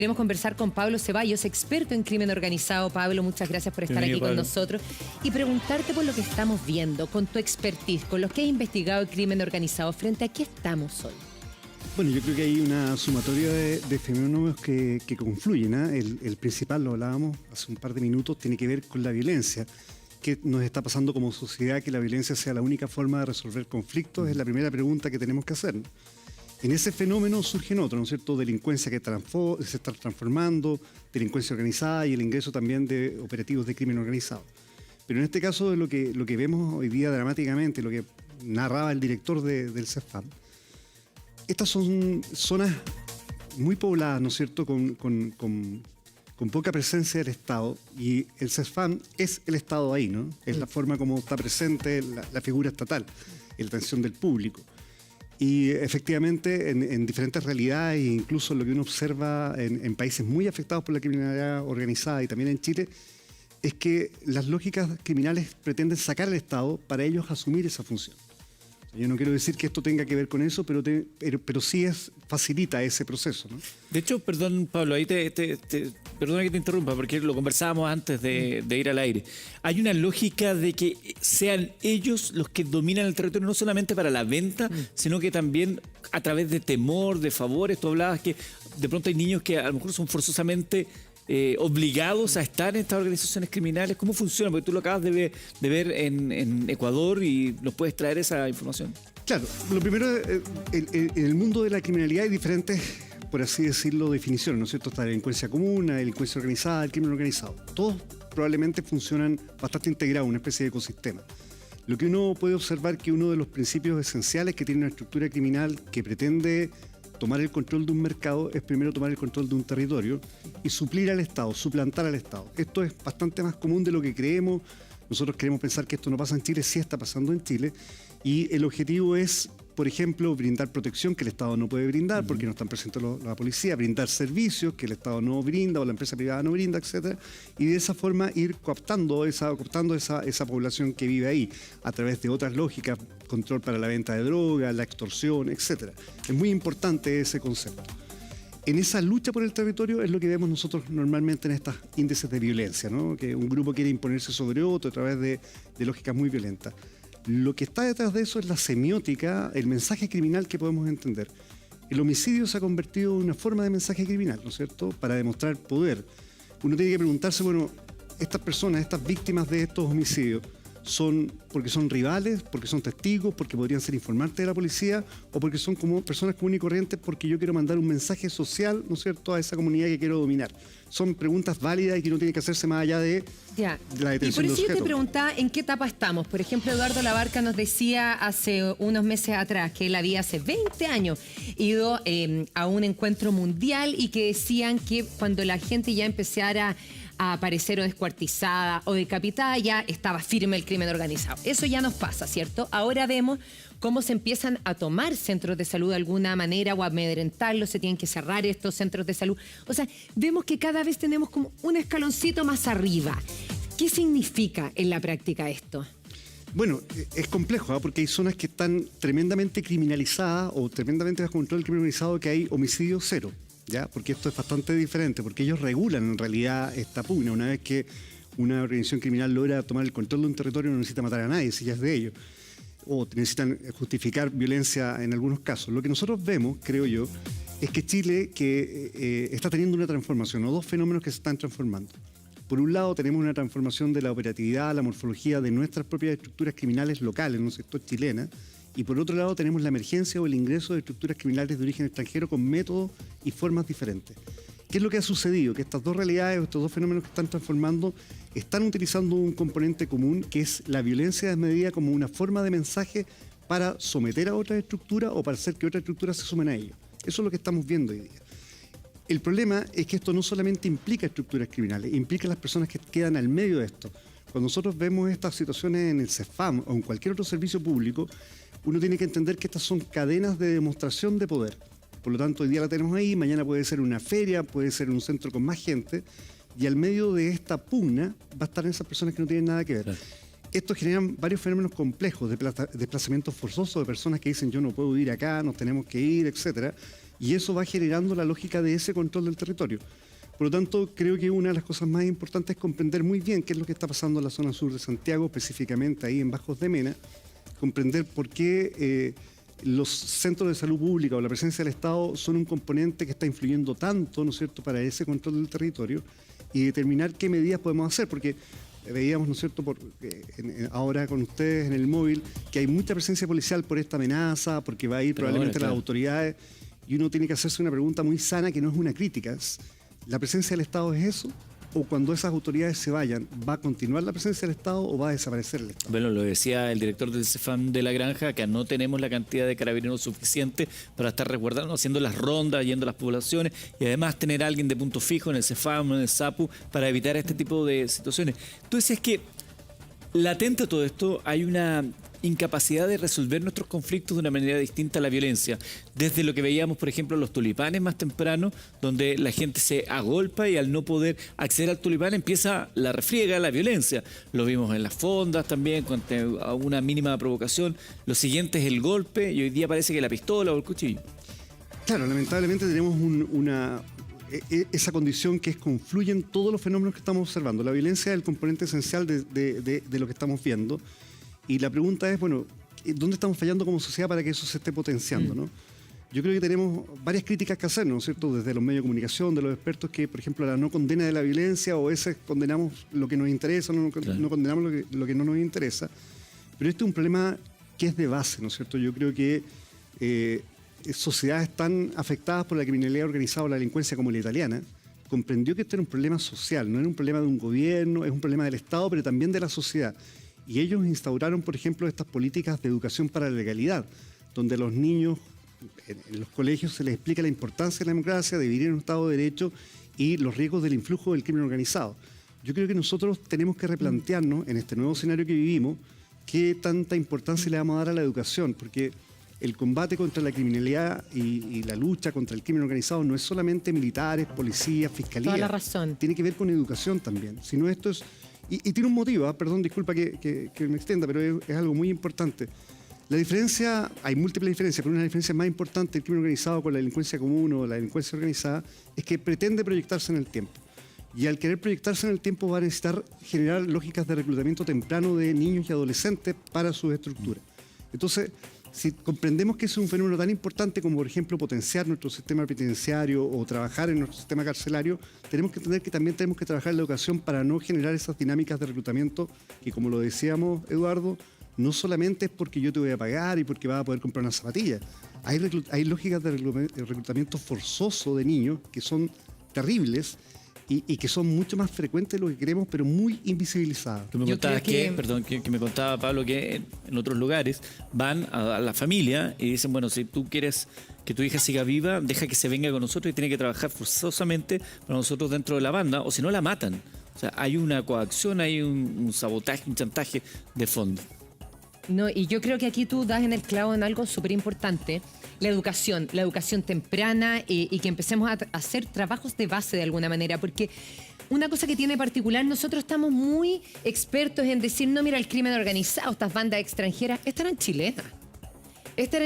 Queremos conversar con Pablo Ceballos, experto en crimen organizado. Pablo, muchas gracias por estar aquí con nosotros y preguntarte por lo que estamos viendo, con tu expertise, con lo que has investigado el crimen organizado. ¿Frente a qué estamos hoy? Bueno, yo creo que hay una sumatoria de fenómenos que confluyen, ¿eh? El principal, lo hablábamos hace un par de minutos, tiene que ver con la violencia. ¿Qué nos está pasando como sociedad? Que la violencia sea la única forma de resolver conflictos es la primera pregunta que tenemos que hacer. En ese fenómeno surgen otros, ¿no es cierto? Delincuencia que se está transformando, delincuencia organizada y el ingreso también de operativos de crimen organizado. Pero en este caso, lo que vemos hoy día dramáticamente, lo que narraba el director del CESFAM, estas son zonas muy pobladas, ¿no es cierto?, con poca presencia del Estado, y el CESFAM es el Estado ahí, ¿no? Es la forma como está presente la figura estatal, la atención del público. Y efectivamente, en diferentes realidades, incluso lo que uno observa en países muy afectados por la criminalidad organizada y también en Chile, es que las lógicas criminales pretenden sacar al Estado para ellos asumir esa función. Yo no quiero decir que esto tenga que ver con eso, pero sí facilita ese proceso, ¿no? De hecho, perdón, Pablo, ahí perdona que te interrumpa, porque lo conversábamos antes de ir al aire. Hay una lógica de que sean ellos los que dominan el territorio, no solamente para la venta, sino que también a través de temor, de favores. Tú hablabas que de pronto hay niños que a lo mejor son forzosamente obligados a estar en estas organizaciones criminales. ¿Cómo funciona? Porque tú lo acabas de ver en Ecuador y nos puedes traer esa información. Claro, lo primero, en el mundo de la criminalidad hay diferentes, por así decirlo, definiciones, ¿no es cierto? Está la delincuencia común, la delincuencia organizada, el crimen organizado. Todos probablemente funcionan bastante integrados, una especie de ecosistema. Lo que uno puede observar que uno de los principios esenciales que tiene una estructura criminal que pretende tomar el control de un mercado es primero tomar el control de un territorio y suplir al Estado, suplantar al Estado. Esto es bastante más común de lo que creemos. Nosotros queremos pensar que esto no pasa en Chile, sí está pasando en Chile. Y el objetivo es, por ejemplo, brindar protección que el Estado no puede brindar porque no están presentes la policía, brindar servicios que el Estado no brinda o la empresa privada no brinda, etc. Y de esa forma ir cooptando esa población que vive ahí a través de otras lógicas, control para la venta de drogas, la extorsión, etc. Es muy importante ese concepto. En esa lucha por el territorio es lo que vemos nosotros normalmente en estos índices de violencia, ¿no? Que un grupo quiere imponerse sobre otro a través de lógicas muy violentas. Lo que está detrás de eso es la semiótica, el mensaje criminal que podemos entender. El homicidio se ha convertido en una forma de mensaje criminal, ¿no es cierto?, para demostrar poder. Uno tiene que preguntarse, bueno, estas personas, estas víctimas de estos homicidios, ¿son porque son rivales, porque son testigos, porque podrían ser informantes de la policía o porque son como personas comunes y corrientes porque yo quiero mandar un mensaje social, ¿no es cierto?, a esa comunidad que quiero dominar? Son preguntas válidas y que no tienen que hacerse más allá de la detención de Y por eso yo sujetos. te preguntaba en qué etapa estamos. Por ejemplo, Eduardo Labarca nos decía hace unos meses atrás que él había hace 20 años ido a un encuentro mundial y que decían que cuando la gente ya empezara a aparecer o descuartizada o decapitada, ya estaba firme el crimen organizado. Eso ya nos pasa, ¿cierto? Ahora vemos cómo se empiezan a tomar centros de salud de alguna manera o a amedrentarlos, se tienen que cerrar estos centros de salud. O sea, vemos que cada vez tenemos como un escaloncito más arriba. ¿Qué significa en la práctica esto? Bueno, es complejo, ¿eh? Porque hay zonas que están tremendamente criminalizadas o tremendamente bajo control del crimen organizado que hay homicidio cero. ¿Ya? Porque esto es bastante diferente, porque ellos regulan en realidad esta pugna. Una vez que una organización criminal logra tomar el control de un territorio, no necesita matar a nadie, si ya es de ellos. O necesitan justificar violencia en algunos casos. Lo que nosotros vemos, creo yo, es que Chile está teniendo una transformación, o dos fenómenos que se están transformando. Por un lado, tenemos una transformación de la operatividad, la morfología de nuestras propias estructuras criminales locales en un sector chilena. Y por otro lado tenemos la emergencia o el ingreso de estructuras criminales de origen extranjero con métodos y formas diferentes. ¿Qué es lo que ha sucedido? Que estas dos realidades, estos dos fenómenos que están transformando, están utilizando un componente común que es la violencia desmedida como una forma de mensaje para someter a otras estructuras o para hacer que otras estructuras se sumen a ellos. Eso es lo que estamos viendo hoy día. El problema es que esto no solamente implica estructuras criminales, implica las personas que quedan al medio de esto. Cuando nosotros vemos estas situaciones en el CESFAM o en cualquier otro servicio público, uno tiene que entender que estas son cadenas de demostración de poder. Por lo tanto, hoy día la tenemos ahí, mañana puede ser una feria, puede ser un centro con más gente, y al medio de esta pugna va a estar esas personas que no tienen nada que ver. Esto genera varios fenómenos complejos de desplazamientos forzosos de personas que dicen yo no puedo ir acá, nos tenemos que ir, etcétera. y eso va generando la lógica de ese control del territorio. Por lo tanto, creo que una de las cosas más importantes es comprender muy bien qué es lo que está pasando en la zona sur de Santiago, específicamente ahí en Bajos de Mena, comprender por qué los centros de salud pública o la presencia del Estado son un componente que está influyendo tanto, ¿no es cierto?, para ese control del territorio y determinar qué medidas podemos hacer, porque veíamos, ¿no es cierto?, ahora con ustedes en el móvil, que hay mucha presencia policial por esta amenaza, porque va a ir probablemente claro, las autoridades, y uno tiene que hacerse una pregunta muy sana que no es una crítica. ¿La presencia del Estado es eso? ¿O cuando esas autoridades se vayan, va a continuar la presencia del Estado o va a desaparecer el Estado? Bueno, lo decía el director del CEFAM de La Granja, que no tenemos la cantidad de carabineros suficiente para estar resguardando, haciendo las rondas, yendo a las poblaciones y además tener a alguien de punto fijo en el CEFAM, en el SAPU, para evitar este tipo de situaciones. Tú decías que latente a todo esto hay una incapacidad de resolver nuestros conflictos de una manera distinta a la violencia. Desde lo que veíamos, por ejemplo, los tulipanes más temprano, donde la gente se agolpa y al no poder acceder al tulipán empieza la refriega, la violencia. Lo vimos en las fondas también, a una mínima provocación. Lo siguiente es el golpe y hoy día parece que la pistola o el cuchillo. Claro, lamentablemente tenemos esa condición que confluyen todos los fenómenos que estamos observando. La violencia es el componente esencial de lo que estamos viendo. Y la pregunta es, bueno, ¿dónde estamos fallando como sociedad para que eso se esté potenciando, ¿no? Yo creo que tenemos varias críticas que hacer, ¿no es cierto?, desde los medios de comunicación, de los expertos, que, por ejemplo, la no condena de la violencia, o ese condenamos lo que nos interesa, no condenamos lo que no nos interesa. Pero este es un problema que es de base, ¿no es cierto? Yo creo que sociedades tan afectadas por la criminalidad organizada o la delincuencia como la italiana, comprendió que este era un problema social, no era un problema de un gobierno, es un problema del Estado, pero también de la sociedad. Y ellos instauraron, por ejemplo, estas políticas de educación para la legalidad, donde a los niños en los colegios se les explica la importancia de la democracia, de vivir en un Estado de Derecho y los riesgos del influjo del crimen organizado. Yo creo que nosotros tenemos que replantearnos en este nuevo escenario que vivimos qué tanta importancia le vamos a dar a la educación, porque el combate contra la criminalidad y la lucha contra el crimen organizado no es solamente militares, policías, fiscalía. Toda la razón. Tiene que ver con educación también. Si no, esto es... Y tiene un motivo, perdón, disculpa que me extienda, pero es algo muy importante. La diferencia, hay múltiples diferencias, pero una de las diferencias más importantes del crimen organizado con la delincuencia común o la delincuencia organizada es que pretende proyectarse en el tiempo. Y al querer proyectarse en el tiempo va a necesitar generar lógicas de reclutamiento temprano de niños y adolescentes para sus estructuras. Entonces, si comprendemos que es un fenómeno tan importante como, por ejemplo, potenciar nuestro sistema penitenciario o trabajar en nuestro sistema carcelario, tenemos que entender que también tenemos que trabajar en la educación para no generar esas dinámicas de reclutamiento que, como lo decíamos, Eduardo, no solamente es porque yo te voy a pagar y porque vas a poder comprar una zapatilla. Hay lógicas de reclutamiento forzoso de niños que son terribles y que son mucho más frecuentes de lo que queremos, pero muy invisibilizadas. Tú me contabas que me contaba Pablo que en otros lugares van a la familia y dicen, bueno, si tú quieres que tu hija siga viva, deja que se venga con nosotros y tiene que trabajar forzosamente para nosotros dentro de la banda, o si no la matan. O sea, hay una coacción, hay un sabotaje, un chantaje de fondo. No, y yo creo que aquí tú das en el clavo en algo súper importante, la educación temprana y que empecemos a hacer trabajos de base de alguna manera, porque una cosa que tiene particular, nosotros estamos muy expertos en decir, no, mira, el crimen organizado, estas bandas extranjeras, estas eran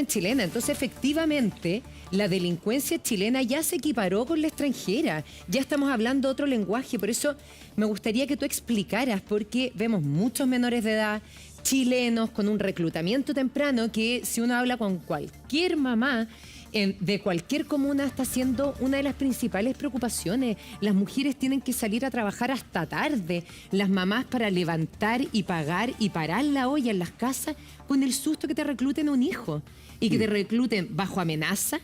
chilenas. Entonces, efectivamente, la delincuencia chilena ya se equiparó con la extranjera. Ya estamos hablando otro lenguaje. Por eso me gustaría que tú explicaras, porque vemos muchos menores de edad chilenos con un reclutamiento temprano que, si uno habla con cualquier mamá de cualquier comuna, está siendo una de las principales preocupaciones. Las mujeres tienen que salir a trabajar hasta tarde, las mamás para levantar y pagar y parar la olla en las casas con el susto que te recluten un hijo y que te recluten bajo amenaza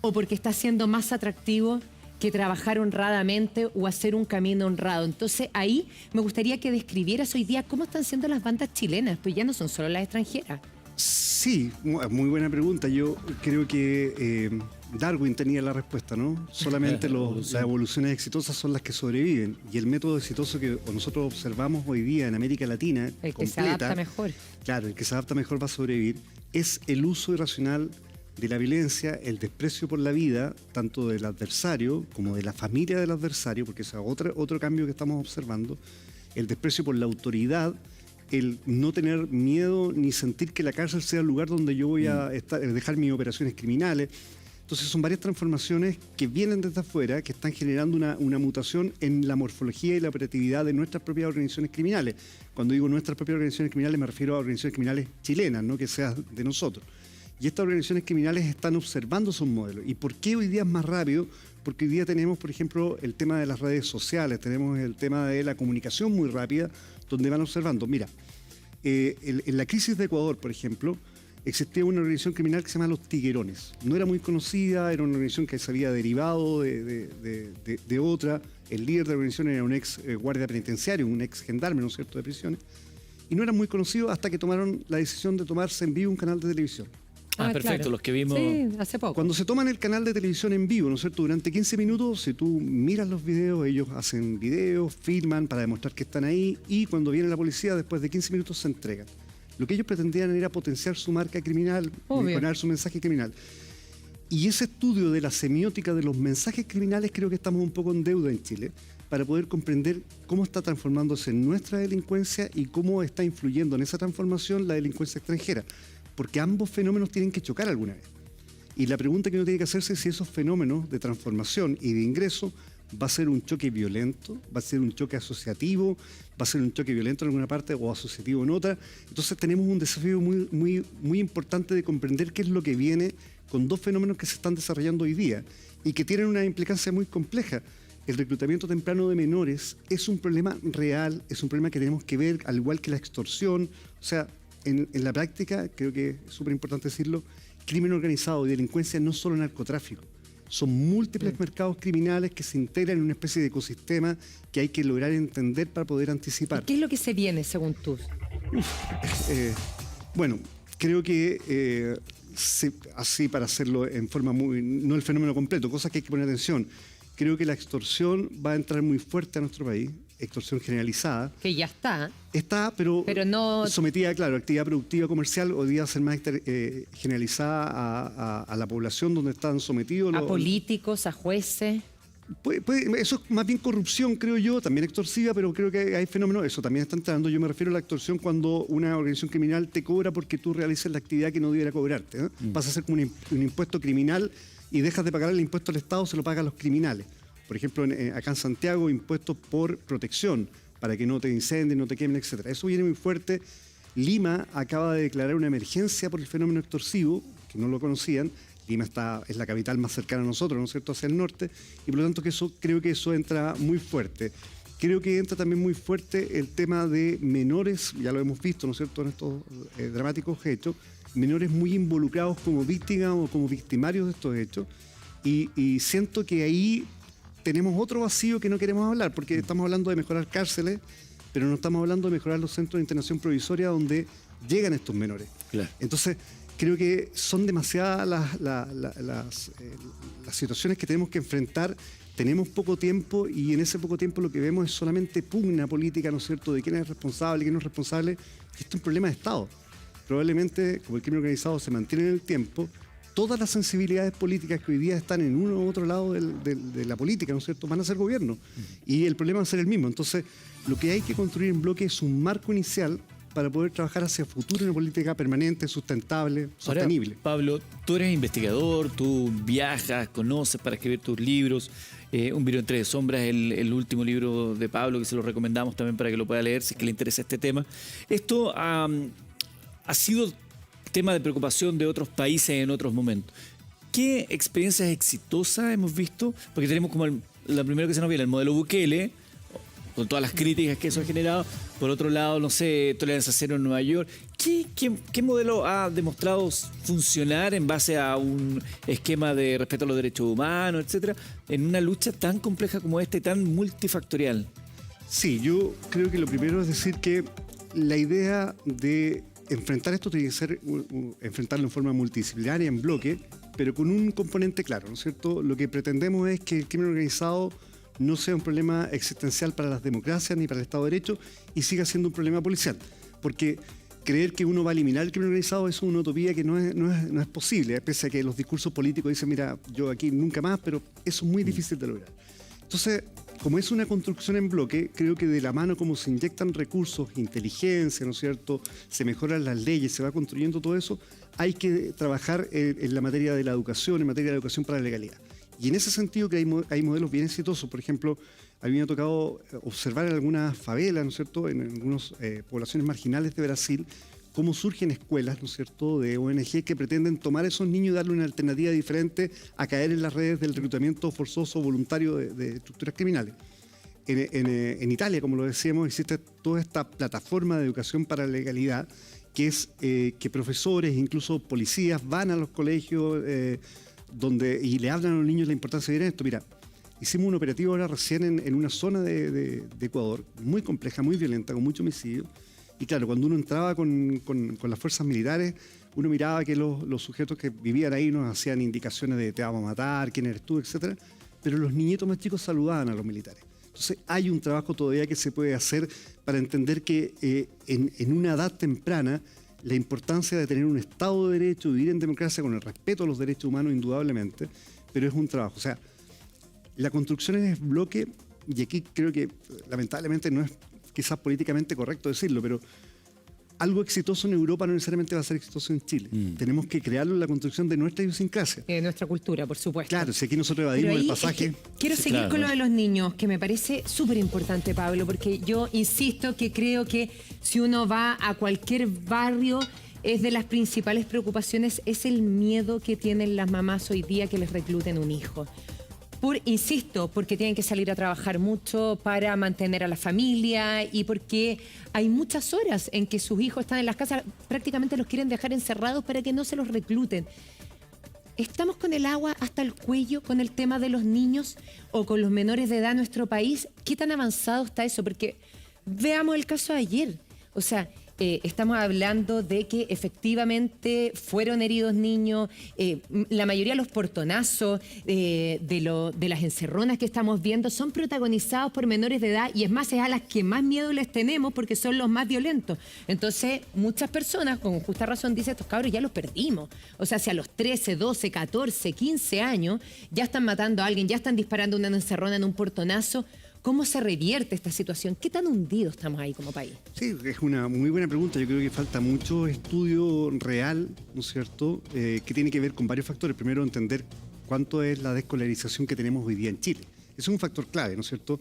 o porque está siendo más atractivo que trabajar honradamente o hacer un camino honrado. Entonces ahí me gustaría que describieras hoy día cómo están siendo las bandas chilenas, pues ya no son solo las extranjeras. Sí, muy buena pregunta. Yo creo que Darwin tenía la respuesta, ¿no? Solamente las evoluciones exitosas son las que sobreviven. Y el método exitoso que nosotros observamos hoy día en América Latina, el que se adapta mejor. Claro, el que se adapta mejor va a sobrevivir, es el uso irracional de la violencia, el desprecio por la vida, tanto del adversario como de la familia del adversario, porque ese es otro cambio que estamos observando, el desprecio por la autoridad, el no tener miedo ni sentir que la cárcel sea el lugar donde yo voy a dejar mis operaciones criminales. Entonces son varias transformaciones que vienen desde afuera, que están generando una mutación en la morfología y la operatividad de nuestras propias organizaciones criminales. Cuando digo nuestras propias organizaciones criminales me refiero a organizaciones criminales chilenas, no que sea de nosotros. Y estas organizaciones criminales están observando sus modelos. ¿Y por qué hoy día es más rápido? Porque hoy día tenemos, por ejemplo, el tema de las redes sociales, tenemos el tema de la comunicación muy rápida, donde van observando. Mira, en la crisis de Ecuador, por ejemplo, existía una organización criminal que se llama Los Tiguerones. No era muy conocida, era una organización que se había derivado de otra. El líder de la organización era un ex guardia penitenciario, un ex gendarme, ¿no es cierto?, de prisiones. Y no era muy conocido hasta que tomaron la decisión de tomarse en vivo un canal de televisión. Perfecto, claro. los que vimos. Sí, hace poco. Cuando se toman el canal de televisión en vivo, ¿no es cierto?, durante 15 minutos, si tú miras los videos, ellos hacen videos, filman para demostrar que están ahí, y cuando viene la policía, después de 15 minutos se entregan. Lo que ellos pretendían era potenciar su marca criminal, mejorar su mensaje criminal. Y ese estudio de la semiótica de los mensajes criminales creo que estamos un poco en deuda en Chile para poder comprender cómo está transformándose nuestra delincuencia y cómo está influyendo en esa transformación la delincuencia extranjera. Porque ambos fenómenos tienen que chocar alguna vez. Y la pregunta que uno tiene que hacerse es si esos fenómenos de transformación y de ingreso va a ser un choque violento, va a ser un choque asociativo, va a ser un choque violento en alguna parte o asociativo en otra. Entonces tenemos un desafío muy importante de comprender qué es lo que viene con dos fenómenos que se están desarrollando hoy día y que tienen una implicancia muy compleja. El reclutamiento temprano de menores es un problema real, es un problema que tenemos que ver, al igual que la extorsión. O sea, en la práctica, creo que es súper importante decirlo, crimen organizado y delincuencia no es solo narcotráfico. Son múltiples mercados criminales que se integran en una especie de ecosistema que hay que lograr entender para poder anticipar. ¿Qué es lo que se viene, según tú? Bueno, creo que así para hacerlo en forma no el fenómeno completo, cosas que hay que poner atención. Creo que la extorsión va a entrar muy fuerte a nuestro país, extorsión generalizada. Que ya está. Está, pero no sometida, claro, a actividad productiva comercial, hoy día va a ser más generalizada a la población donde están sometidos. A políticos, a jueces. Eso es más bien corrupción, creo yo, también extorsiva, pero creo que hay fenómenos, eso también está entrando. Yo me refiero a la extorsión cuando una organización criminal te cobra porque tú realices la actividad que no debiera cobrarte, ¿eh? Pasa a ser como un impuesto criminal y dejas de pagar el impuesto al Estado, se lo pagan los criminales. Por ejemplo, acá en Santiago, impuestos por protección, para que no te incendien, no te quemen, etc. Eso viene muy fuerte. Lima acaba de declarar una emergencia por el fenómeno extorsivo, que no lo conocían. Lima es la capital más cercana a nosotros, ¿no es cierto?, hacia el norte, y por lo tanto creo que eso entra muy fuerte. Creo que entra también muy fuerte el tema de menores, ya lo hemos visto, ¿no es cierto?, en estos dramáticos hechos, menores muy involucrados como víctimas o como victimarios de estos hechos, y siento que ahí tenemos otro vacío que no queremos hablar, porque estamos hablando de mejorar cárceles, pero no estamos hablando de mejorar los centros de internación provisoria donde llegan estos menores. Claro. Entonces, creo que son demasiadas las situaciones que tenemos que enfrentar. Tenemos poco tiempo y en ese poco tiempo lo que vemos es solamente pugna política, ¿no es cierto?, de quién es responsable, quién no es responsable. Y esto es un problema de Estado. Probablemente, como el crimen organizado se mantiene en el tiempo, todas las sensibilidades políticas que hoy día están en uno u otro lado de la política, ¿no es cierto?, van a ser gobierno. Y el problema va a ser el mismo. Entonces, lo que hay que construir en bloque es un marco inicial para poder trabajar hacia el futuro en una política permanente, sustentable, sostenible. Ahora, Pablo, tú eres investigador, tú viajas, conoces para escribir tus libros. Un virus entre sombras, el último libro de Pablo, que se lo recomendamos también para que lo pueda leer si es que le interesa este tema. Esto ha sido tema de preocupación de otros países en otros momentos. ¿Qué experiencias exitosas hemos visto? Porque tenemos como la primera que se nos viene, el modelo Bukele, con todas las críticas que eso ha generado. Por otro lado, no sé, tolerancia cero en Nueva York. ¿Qué modelo ha demostrado funcionar en base a un esquema de respeto a los derechos humanos, etcétera, en una lucha tan compleja como esta y tan multifactorial? Sí, yo creo que lo primero es decir que la idea de enfrentar esto tiene que ser enfrentarlo en forma multidisciplinaria, en bloque, pero con un componente claro, ¿no es cierto? Lo que pretendemos es que el crimen organizado no sea un problema existencial para las democracias ni para el Estado de Derecho y siga siendo un problema policial. Porque creer que uno va a eliminar el crimen organizado es una utopía que no es posible, pese a que los discursos políticos dicen, mira, yo aquí nunca más, pero eso es muy difícil de lograr. Entonces, como es una construcción en bloque, creo que de la mano como se inyectan recursos, inteligencia, ¿no es cierto?, se mejoran las leyes, se va construyendo todo eso, hay que trabajar en la materia de la educación, en materia de educación para la legalidad. Y en ese sentido que hay modelos bien exitosos. Por ejemplo, a mí me ha tocado observar en algunas favelas, ¿no es cierto?, en algunas poblaciones marginales de Brasil, cómo surgen escuelas, ¿no es cierto?, de ONG que pretenden tomar a esos niños y darle una alternativa diferente a caer en las redes del reclutamiento forzoso voluntario de estructuras criminales. En Italia, como lo decíamos, existe toda esta plataforma de educación para la legalidad, que es que profesores, incluso policías, van a los colegios y le hablan a los niños la importancia de ir en esto. Mira, hicimos un operativo ahora recién en una zona de Ecuador, muy compleja, muy violenta, con mucho homicidio. Y claro, cuando uno entraba con las fuerzas militares, uno miraba que los sujetos que vivían ahí nos hacían indicaciones de te vamos a matar, quién eres tú, etc. Pero los niñitos más chicos saludaban a los militares. Entonces hay un trabajo todavía que se puede hacer para entender que en una edad temprana la importancia de tener un Estado de Derecho, vivir en democracia con el respeto a los derechos humanos indudablemente, pero es un trabajo. O sea, la construcción en bloque, y aquí creo que lamentablemente no es quizás políticamente correcto decirlo, pero algo exitoso en Europa no necesariamente va a ser exitoso en Chile. Tenemos que crearlo en la construcción de nuestra idiosincrasia. De nuestra cultura, por supuesto. Claro, si aquí nosotros evadimos el pasaje... Es que quiero seguir con lo de los niños, que me parece súper importante, Pablo, porque yo insisto que creo que si uno va a cualquier barrio, es de las principales preocupaciones, es el miedo que tienen las mamás hoy día que les recluten un hijo. Insisto, porque tienen que salir a trabajar mucho para mantener a la familia y porque hay muchas horas en que sus hijos están en las casas, prácticamente los quieren dejar encerrados para que no se los recluten. ¿Estamos con el agua hasta el cuello con el tema de los niños o con los menores de edad en nuestro país? ¿Qué tan avanzado está eso? Porque veamos el caso de ayer. O sea, estamos hablando de que efectivamente fueron heridos niños, la mayoría de los portonazos, de las encerronas que estamos viendo son protagonizados por menores de edad y es más, es a las que más miedo les tenemos porque son los más violentos. Entonces, muchas personas con justa razón dicen, estos cabros ya los perdimos. O sea, si a los 13, 12, 14, 15 años ya están matando a alguien, ya están disparando una encerrona en un portonazo, ¿cómo se revierte esta situación? ¿Qué tan hundidos estamos ahí como país? Sí, es una muy buena pregunta. Yo creo que falta mucho estudio real, ¿no es cierto?, que tiene que ver con varios factores. Primero, entender cuánto es la desescolarización que tenemos hoy día en Chile. Ese es un factor clave, ¿no es cierto?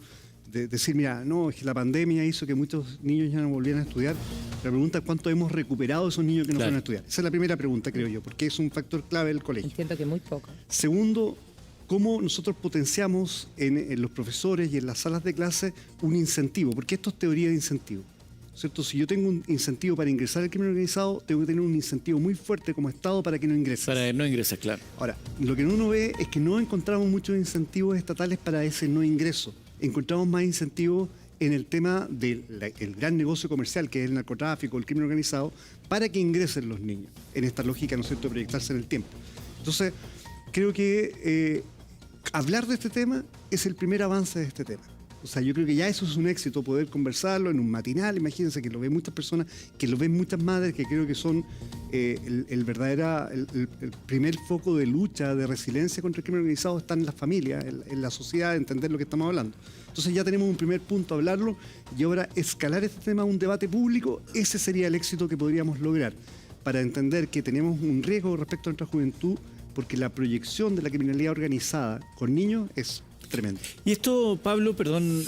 De decir, mira, no, es que la pandemia hizo que muchos niños ya no volvieran a estudiar. La pregunta es cuánto hemos recuperado de esos niños que no fueron a estudiar. Esa es la primera pregunta, creo yo, porque es un factor clave del colegio. Entiendo que muy poco. Segundo, cómo nosotros potenciamos en los profesores y en las salas de clase un incentivo, porque esto es teoría de incentivo, ¿cierto? Si yo tengo un incentivo para ingresar al crimen organizado, tengo que tener un incentivo muy fuerte como Estado para que no ingreses. Para que no ingreses, claro. Ahora, lo que uno ve es que no encontramos muchos incentivos estatales para ese no ingreso. Encontramos más incentivos en el tema del gran negocio comercial, que es el narcotráfico, el crimen organizado, para que ingresen los niños, en esta lógica, ¿no es cierto?, de proyectarse en el tiempo. Entonces, creo que hablar de este tema es el primer avance de este tema. O sea, yo creo que ya eso es un éxito, poder conversarlo en un matinal. Imagínense que lo ven muchas personas, que lo ven muchas madres, que creo que son el primer foco de lucha, de resiliencia contra el crimen organizado está en las familias, en la sociedad, entender lo que estamos hablando. Entonces ya tenemos un primer punto a hablarlo y ahora escalar este tema a un debate público, ese sería el éxito que podríamos lograr para entender que tenemos un riesgo respecto a nuestra juventud, porque la proyección de la criminalidad organizada con niños es tremenda. Y esto, Pablo, perdón,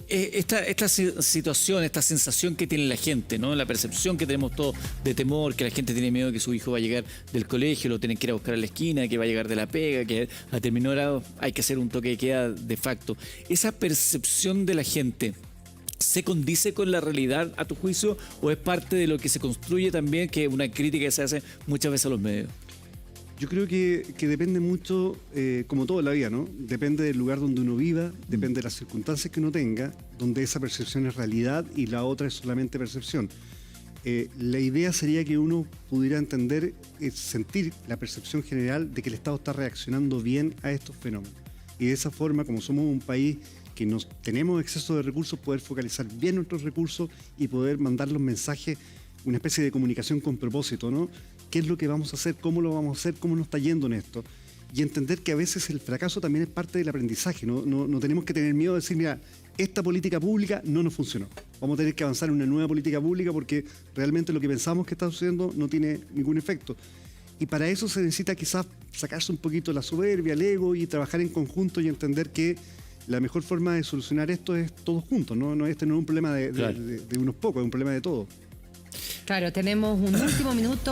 esta situación, esta sensación que tiene la gente, ¿no? La percepción que tenemos todos de temor, que la gente tiene miedo de que su hijo va a llegar del colegio, lo tienen que ir a buscar a la esquina, que va a llegar de la pega, que a determinado grado hay que hacer un toque de queda de facto. Esa percepción de la gente, ¿se condice con la realidad a tu juicio o es parte de lo que se construye también, que es una crítica que se hace muchas veces a los medios? Yo creo que depende mucho, como todo en la vida, ¿no? Depende del lugar donde uno viva, depende de las circunstancias que uno tenga, donde esa percepción es realidad y la otra es solamente percepción. La idea sería que uno pudiera entender, sentir la percepción general de que el Estado está reaccionando bien a estos fenómenos. Y de esa forma, como somos un país que tenemos exceso de recursos, poder focalizar bien nuestros recursos y poder mandar los mensajes, una especie de comunicación con propósito, ¿no? ¿Qué es lo que vamos a hacer? ¿Cómo lo vamos a hacer? ¿Cómo nos está yendo en esto? Y entender que a veces el fracaso también es parte del aprendizaje. No tenemos que tener miedo de decir, mira, esta política pública no nos funcionó. vamos a tener que avanzar en una nueva política pública porque realmente lo que pensamos que está sucediendo no tiene ningún efecto. Y para eso se necesita quizás sacarse un poquito la soberbia, el ego y trabajar en conjunto y entender que la mejor forma de solucionar esto es todos juntos, ¿no? Este no es un problema de unos pocos, es un problema de todos. Claro, tenemos un último minuto.